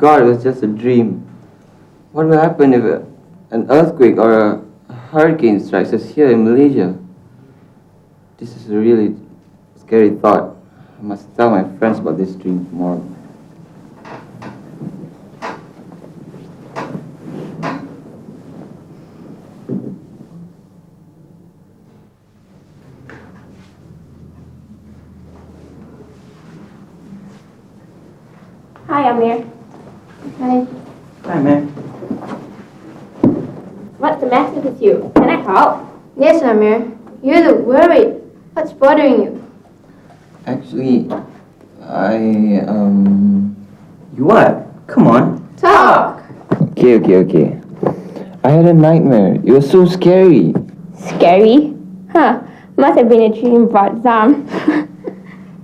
God it was just a dream. What will happen if an earthquake or a hurricane strikes us here in Malaysia? This is a really scary thought. I must tell my friends about this dream tomorrow. Hi, Amir. Hi. Hi, man. What's the matter with you? Can I help? Yes, Amir. You look worried. What's bothering you? Actually, You what? Come on. Talk! Okay. I had a nightmare. It was so scary. Scary? Huh. Must have been a dream about Zam.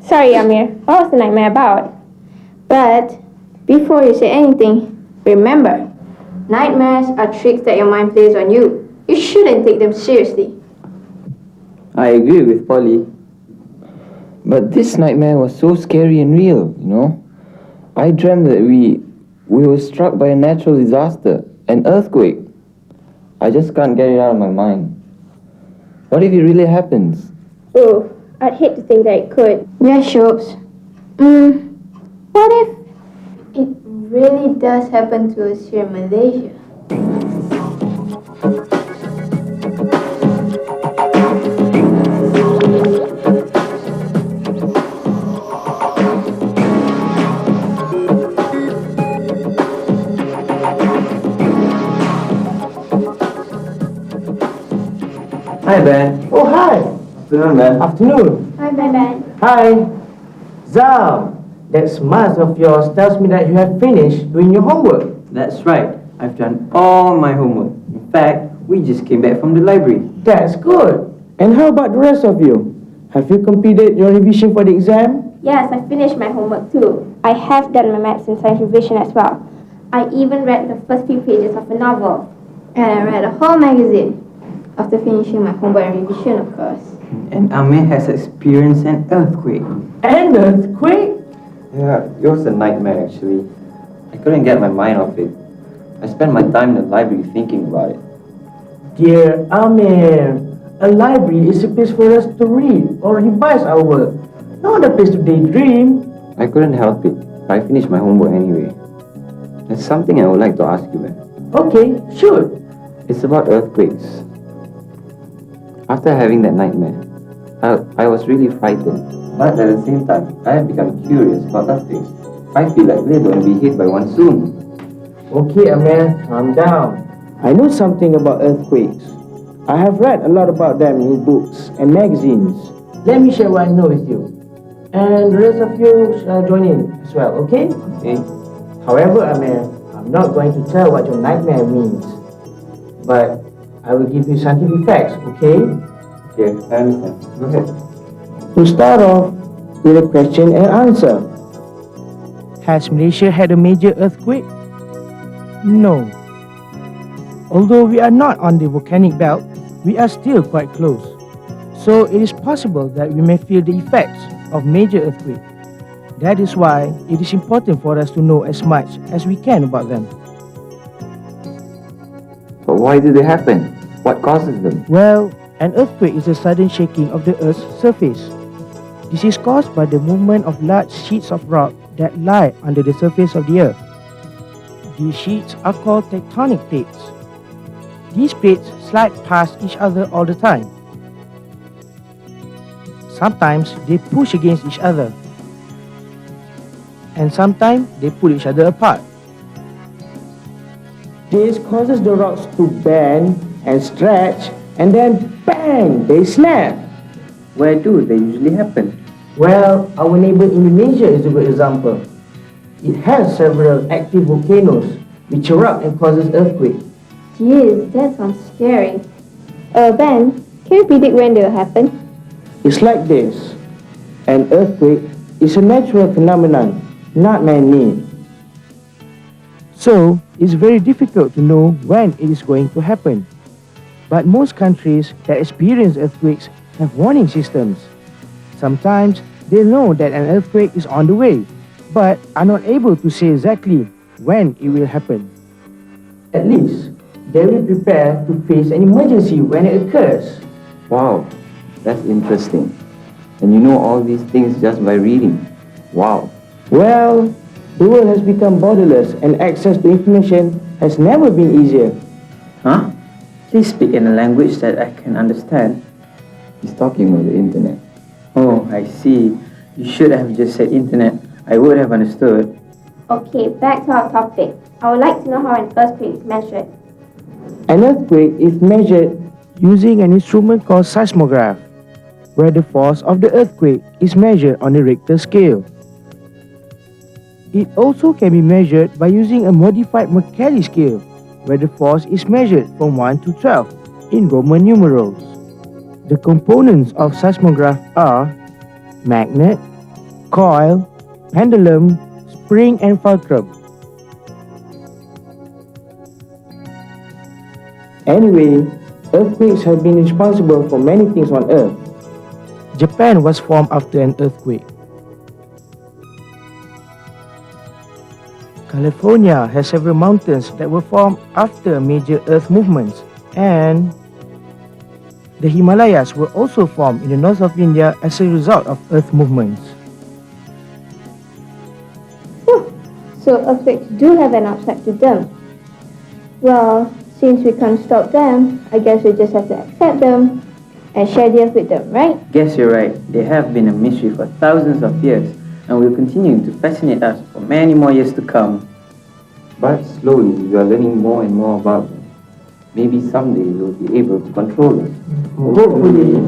Sorry, Amir. What was the nightmare about? But, before you say anything, remember, nightmares are tricks that your mind plays on you. You shouldn't take them seriously. I agree with Polly. But this nightmare was so scary and real, you know. I dreamt that we were struck by a natural disaster, an earthquake. I just can't get it out of my mind. What if it really happens? Oh, I'd hate to think that it could. Yeah, Shopes. What if it really does happen to us here in Malaysia? Hi, Ben. Oh, hi. Afternoon, Ben. Afternoon. Hi, Ben. Hi. Zal, that smile of yours tells me that you have finished doing your homework. That's right. I've done all my homework. In fact, we just came back from the library. That's good. And how about the rest of you? Have you completed your revision for the exam? Yes, I finished my homework too. I have done my maths and science revision as well. I even read the first few pages of a novel. And I read a whole magazine. After finishing my homework and revision, of course. And Amir has experienced an earthquake. An earthquake? Yeah, it was a nightmare actually. I couldn't get my mind off it. I spent my time in the library thinking about it. Dear Amir, a library is a place for us to read or revise our work, not a place to daydream. I couldn't help it. I finished my homework anyway. There's something I would like to ask you, man. Okay, sure. It's about earthquakes. After having that nightmare, I was really frightened. But at the same time, I have become curious about earthquakes. I feel like we're going to be hit by one soon. Okay, Amir, calm down. I know something about earthquakes. I have read a lot about them in books and magazines. Let me share what I know with you. And the rest of you shall join in as well, okay? Okay? However, Amir, I'm not going to tell what your nightmare means. But I will give you scientific facts, okay? Okay, I understand. Go ahead. To start off with a question and answer. Has Malaysia had a major earthquake? No. Although we are not on the volcanic belt, we are still quite close. So it is possible that we may feel the effects of major earthquake. That is why it is important for us to know as much as we can about them. But why do they happen? What causes them? Well, an earthquake is a sudden shaking of the Earth's surface. This is caused by the movement of large sheets of rock that lie under the surface of the Earth. These sheets are called tectonic plates. These plates slide past each other all the time. Sometimes they push against each other, and sometimes they pull each other apart. This causes the rocks to bend and stretch, and then bang, they snap. Where do they usually happen? Well, our neighbor Indonesia is a good example. It has several active volcanoes which erupt and causes earthquakes. Jeez, that sounds scary. Ben, can you predict when they'll happen? It's like this. An earthquake is a natural phenomenon, not man-made. So, it's very difficult to know when it is going to happen. But most countries that experience earthquakes have warning systems. Sometimes they know that an earthquake is on the way, but are not able to say exactly when it will happen. At least, they will prepare to face an emergency when it occurs. Wow, that's interesting. And you know all these things just by reading. Wow. Well, the world has become borderless and access to information has never been easier. Huh? Please speak in a language that I can understand. He's talking about the internet. Oh, I see. You should have just said internet. I would have understood. Okay, back to our topic. I would like to know how an earthquake is measured. An earthquake is measured using an instrument called seismograph, where the force of the earthquake is measured on the Richter scale. It also can be measured by using a modified Mercalli scale, where the force is measured from 1 to 12 in Roman numerals. The components of seismograph are magnet, coil, pendulum, spring and fulcrum. Anyway, earthquakes have been responsible for many things on Earth. Japan was formed after an earthquake. California has several mountains that were formed after major earth movements, and the Himalayas were also formed in the north of India as a result of earth movements. So earthquakes do have an upside to them. Well, since we can't stop them, I guess we just have to accept them and share the earth with them, right? Guess you're right. They have been a mystery for thousands of years and will continue to fascinate us for many more years to come. But slowly we are learning more and more about them. Maybe someday we'll be able to control them. Hopefully.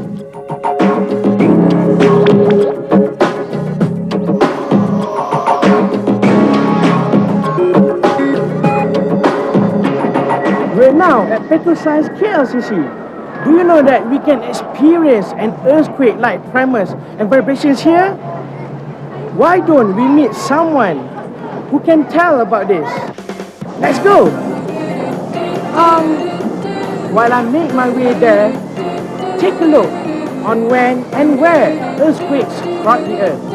We're now at Petroscience KLCC. Do you know that we can experience an earthquake-like tremors and vibrations here? Why don't we meet someone who can tell about this? Let's go! While I make my way there, take a look on when and where earthquakes struck the earth.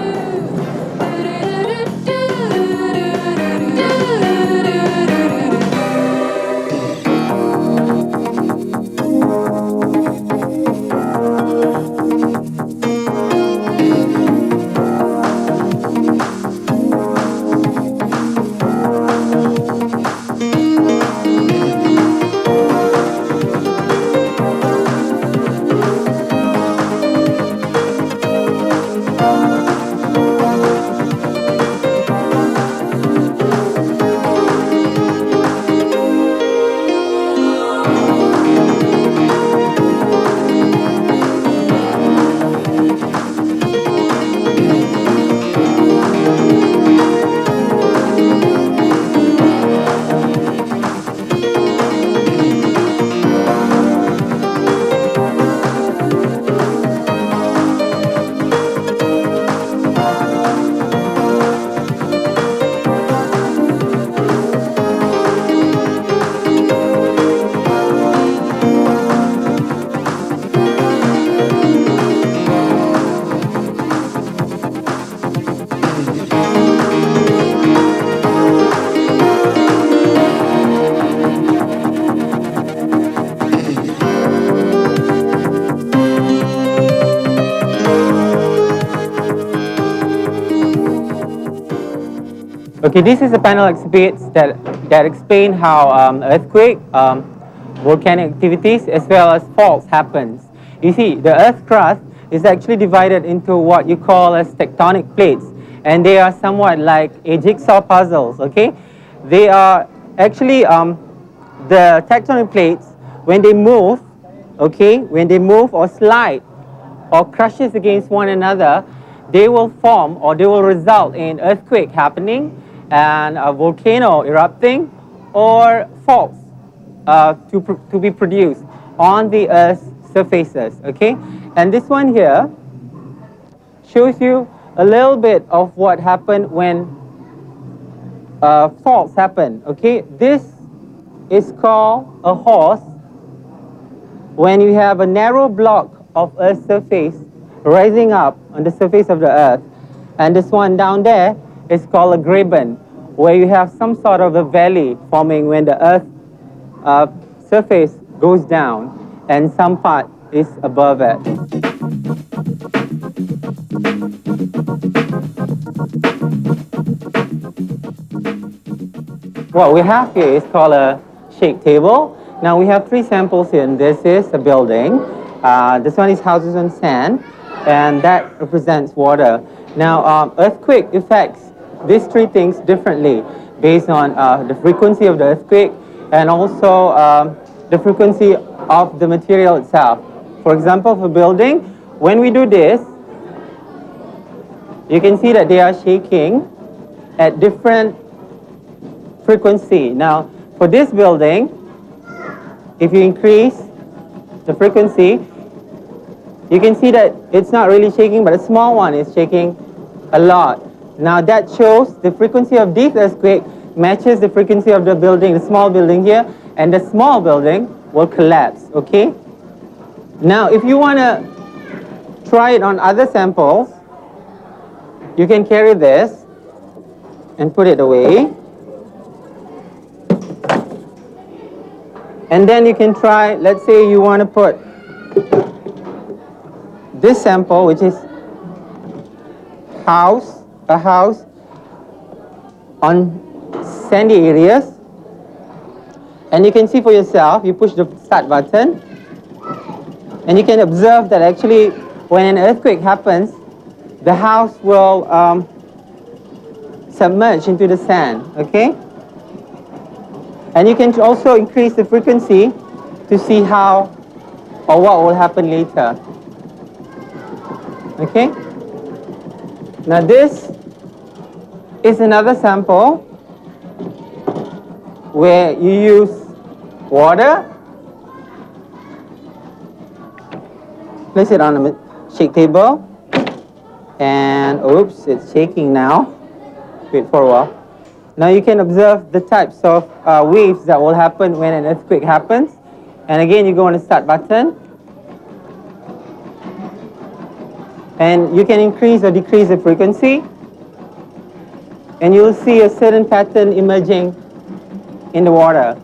Okay, this is a panel exhibits that explain how earthquake, volcanic activities, as well as faults happens. You see, the earth crust is actually divided into what you call as tectonic plates, and they are somewhat like a jigsaw puzzles. Okay, they are actually the tectonic plates when they move. Okay, when they move or slide or crushes against one another, they will form or they will result in earthquake happening and a volcano erupting or faults to be produced on the Earth's surfaces. Okay, and this one here shows you a little bit of what happened when faults happen. Okay, this is called a horse when you have a narrow block of Earth's surface rising up on the surface of the Earth, and this one down there is called a graben, where you have some sort of a valley forming when the Earth surface goes down and some part is above it. What we have here is called a shake table. Now we have three samples here, and this is a building. This one is houses on sand, and that represents water. Now earthquake affects these three things differently based on the frequency of the earthquake and also the frequency of the material itself. For example, for building, when we do this, you can see that they are shaking at different frequency. Now, for this building, if you increase the frequency, you can see that it's not really shaking, but a small one is shaking a lot. Now, that shows the frequency of this earthquake matches the frequency of the building, the small building here, and the small building will collapse, okay? Now, if you want to try it on other samples, you can carry this and put it away. And then you can try, let's say you want to put this sample, which is a house on sandy areas. And you can see for yourself, you push the start button, and you can observe that actually when an earthquake happens, the house will submerge into the sand, okay? And you can also increase the frequency to see how or what will happen later. Okay? Now this is another sample where you use water, place it on a shake table, and oops, it's shaking now. Wait for a while. Now you can observe the types of waves that will happen when an earthquake happens. And again, you go on the start button. And you can increase or decrease the frequency. And you'll see a certain pattern emerging in the water.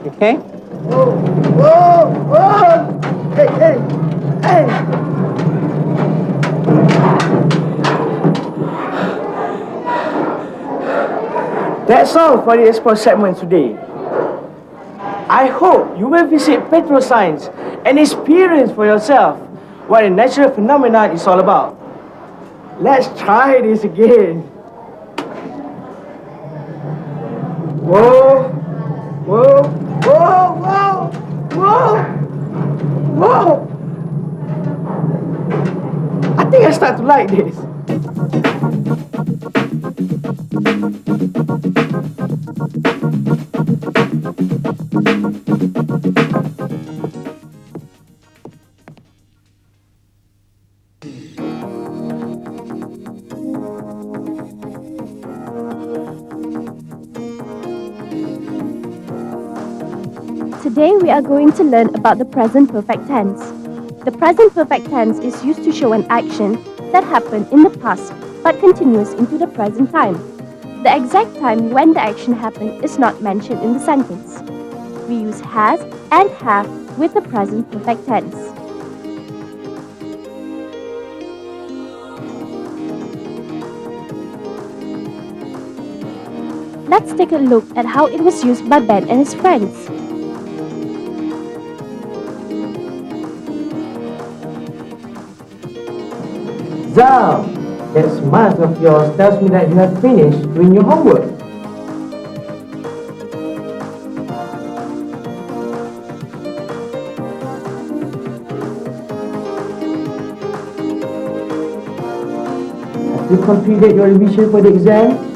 Okay? Whoa, whoa, whoa! Hey, hey, hey! That's all for the Expo segment today. I hope you will visit PetroScience and experience for yourself what a natural phenomenon is all about. Let's try this again. Whoa, whoa, whoa, whoa, whoa, whoa. I think I start to like this. Today we are going to learn about the present perfect tense. The present perfect tense is used to show an action that happened in the past but continues into the present time. The exact time when the action happened is not mentioned in the sentence. We use has and have with the present perfect tense. Let's take a look at how it was used by Ben and his friends. Zam, that smile of yours tells me that you have finished doing your homework. Have you completed your revision for the exam?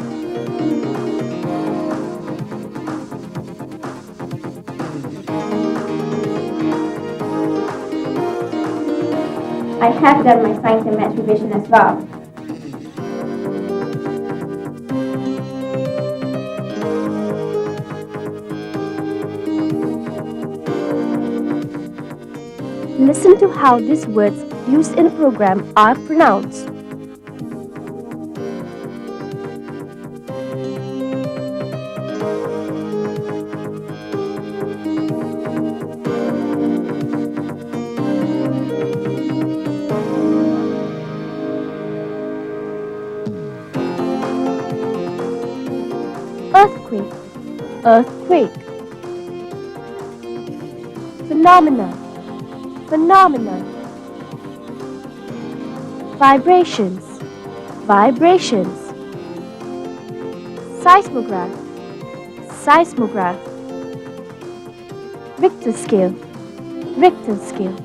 I have done my science and maths revision as well. Listen to how these words used in a program are pronounced. earthquake. Phenomena, phenomena. Vibrations, vibrations. Seismograph, seismograph. Richter scale, Richter scale.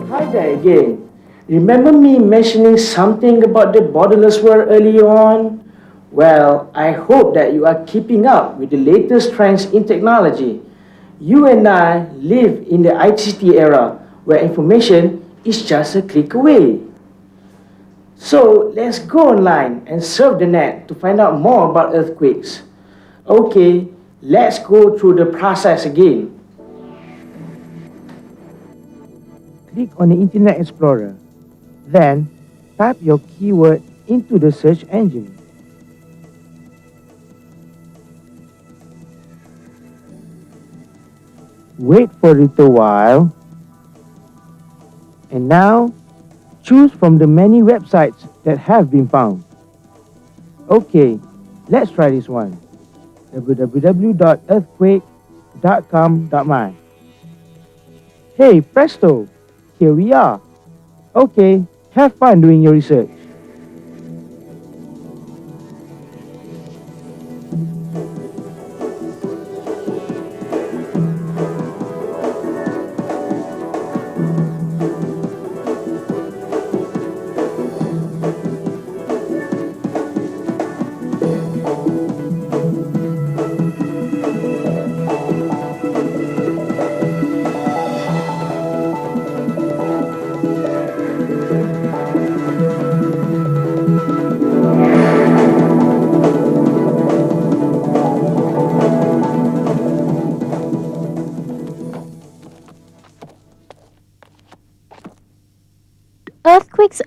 Hi there again. Remember me mentioning something about the borderless world earlier on? Well, I hope that you are keeping up with the latest trends in technology. You and I live in the ICT era where information is just a click away. So let's go online and surf the net to find out more about earthquakes. Okay, let's go through the process again. Click on the Internet Explorer. Then, type your keyword into the search engine. Wait for a little while. And now, choose from the many websites that have been found. Okay, let's try this one. www.earthquake.com.my. Hey, presto! Here we are. Okay, have fun doing your research.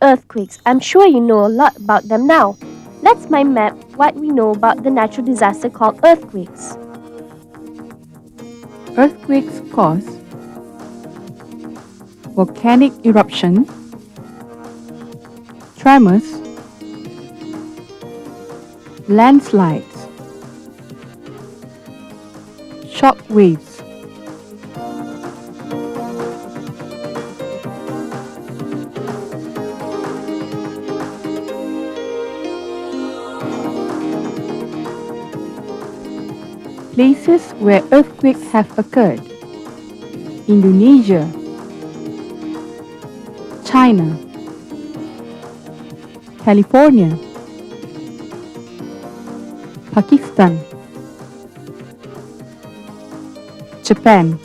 Earthquakes. I'm sure you know a lot about them now. Let's mind map what we know about the natural disaster called earthquakes. Earthquakes cause volcanic eruption, tremors, landslides, shock waves. Places where earthquakes have occurred: Indonesia, China, California, Pakistan, Japan.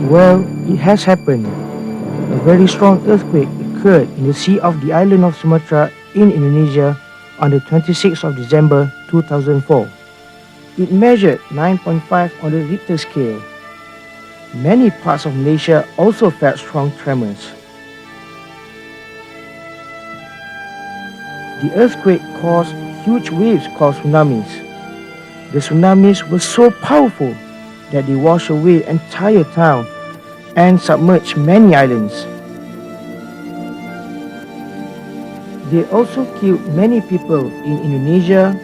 Well, it has happened. A very strong earthquake occurred in the sea off the island of Sumatra in Indonesia on the 26th of December 2004. It measured 9.5 on the Richter scale. Many parts of Malaysia also felt strong tremors. The earthquake caused huge waves called tsunamis. The tsunamis were so powerful that they washed away entire town and submerged many islands. They also killed many people in Indonesia,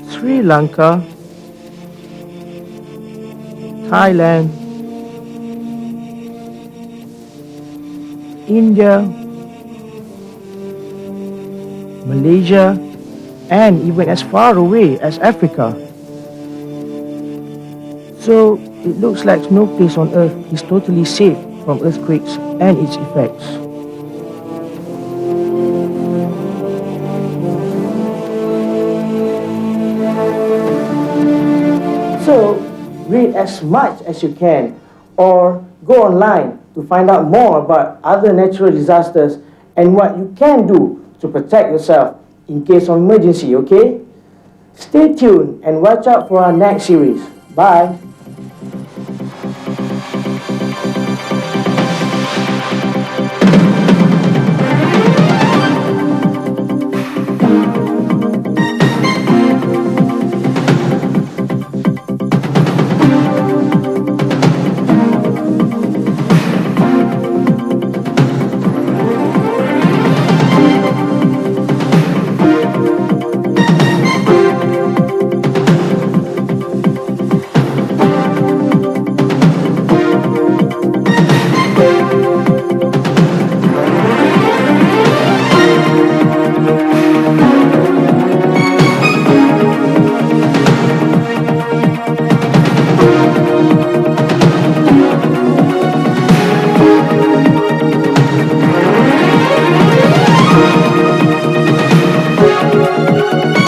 Sri Lanka, Thailand, India, Malaysia, and even as far away as Africa. So it looks like no place on earth is totally safe from earthquakes and its effects. So read as much as you can or go online to find out more about other natural disasters and what you can do to protect yourself in case of emergency, okay? Stay tuned and watch out for our next series. Bye! Bye.